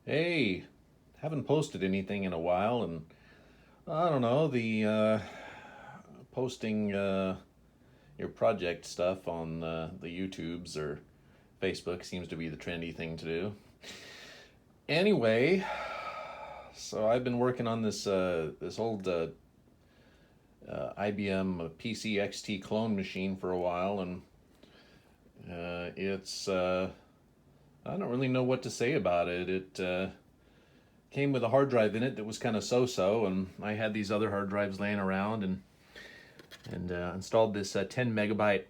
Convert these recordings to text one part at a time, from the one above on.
Hey, haven't posted anything in a while, and I don't know, the posting your project stuff on the YouTubes or Facebook seems to be the trendy thing to do. Anyway, so I've been working on this old IBM PC XT clone machine for a while, and it's I don't really know what to say about it. It came with a hard drive in it that was kind of so-so, and I had these other hard drives laying around, and installed this 10 megabyte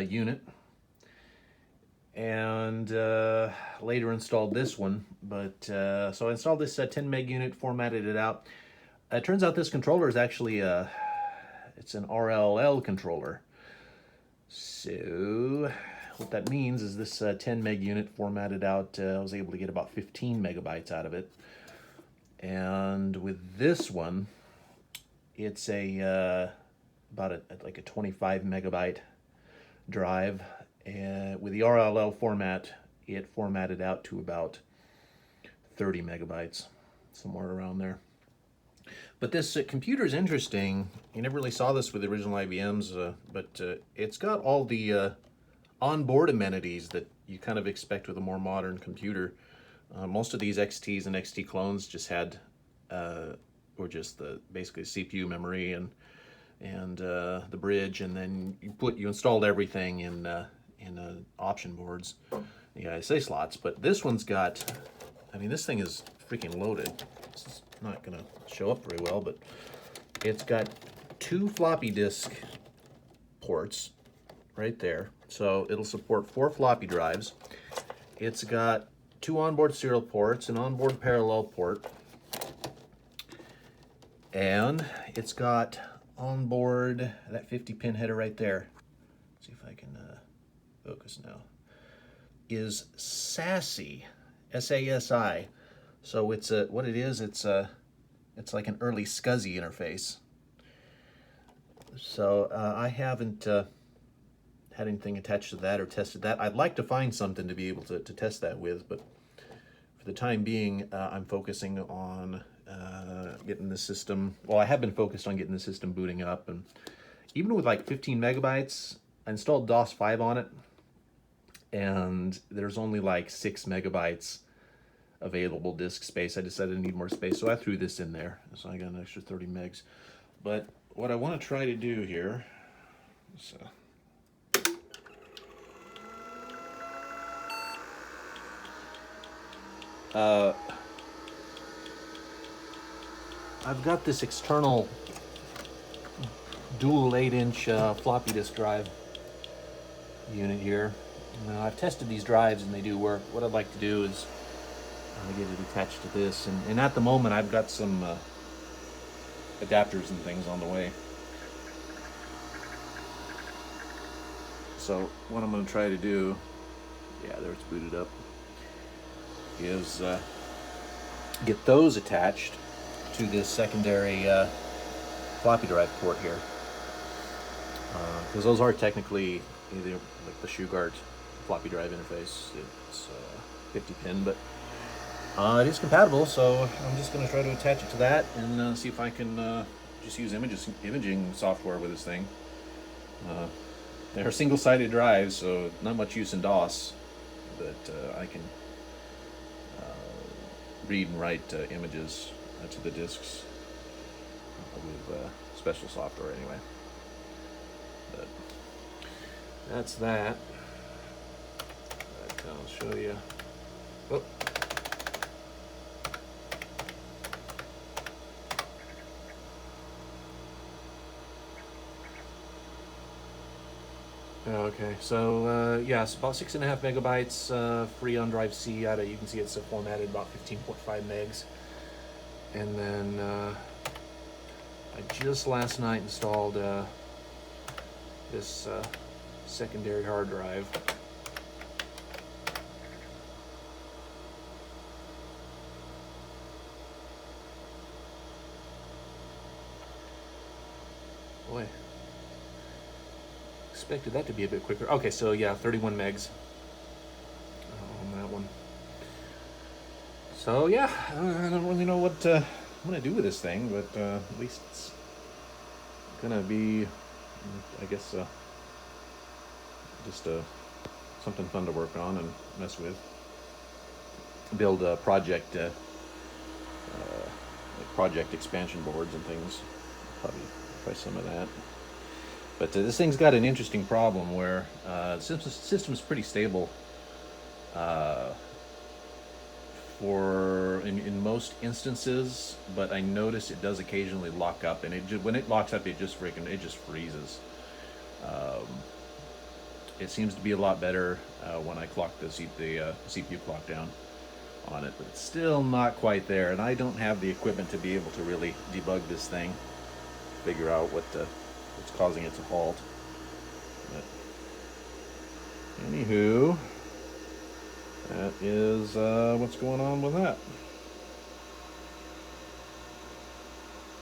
unit, and later installed this one. But so I installed this 10 meg unit, formatted it out. It turns out this controller is actually it's an RLL controller. So what that means is this 10 meg unit formatted out, I was able to get about 15 megabytes out of it. And with this one, it's like a 25 megabyte drive. And with the RLL format, it formatted out to about 30 megabytes, somewhere around there. But this computer is interesting. You never really saw this with the original IBMs, but it's got all the onboard amenities that you kind of expect with a more modern computer. Most of these XTs and XT clones just had, or just basically CPU memory and the bridge, and then you installed everything in option boards, the ISA slots. But this one's got, I mean, this thing is freaking loaded. It's not gonna show up very well, but it's got two floppy disk ports right there. So it'll support 4 floppy drives. It's got 2 onboard serial ports, an onboard parallel port, and it's got onboard that 50 pin header right there. Let's see if I can focus now. Is SASI, SASI. So it's what it is. It's like an early SCSI interface. So I haven't had anything attached to that or tested that. I'd like to find something to be able to test that with, but for the time being, I'm focusing on getting the system. Well, I have been focused on getting the system booting up, and even with like 15 megabytes, I installed DOS 5 on it, and there's only like 6 megabytes available disk space. I decided I need more space, so I threw this in there. So I got an extra 30 megs. But what I want to try to do here is I've got this external dual 8-inch floppy disk drive unit here. Now, I've tested these drives and they do work. What I'd like to do is get it attached to this, and at the moment I've got some adapters and things on the way. So what I'm going to try to do, yeah, there it's booted up, is get those attached to this secondary floppy drive port here, because those are technically either like the ShoeGuard floppy drive interface. It's 50 pin, but it is compatible, so I'm just going to try to attach it to that and see if I can just use imaging software with this thing. They're single-sided drives, so not much use in DOS, but I can read and write images to the disks with special software anyway. But that's that. But I'll show you. Oh. Okay, so yeah, it's about 6.5 megabytes free on drive C. You can see it's formatted about 15.5 megs. And then I just last night installed this secondary hard drive. Boy, expected that to be a bit quicker. Okay, so yeah, 31 megs on that one. So yeah, I don't really know what I'm gonna do with this thing, but at least it's gonna be, I guess, just something fun to work on and mess with. Build a project expansion boards and things. Probably try some of that. But this thing's got an interesting problem where the system's pretty stable in most instances, but I notice it does occasionally lock up, and when it locks up, it just freezes. Um, it seems to be a lot better when I clock the CPU clock down on it, but it's still not quite there, and I don't have the equipment to be able to really debug this thing, figure out what's causing it to halt. But anywho, that is what's going on with that.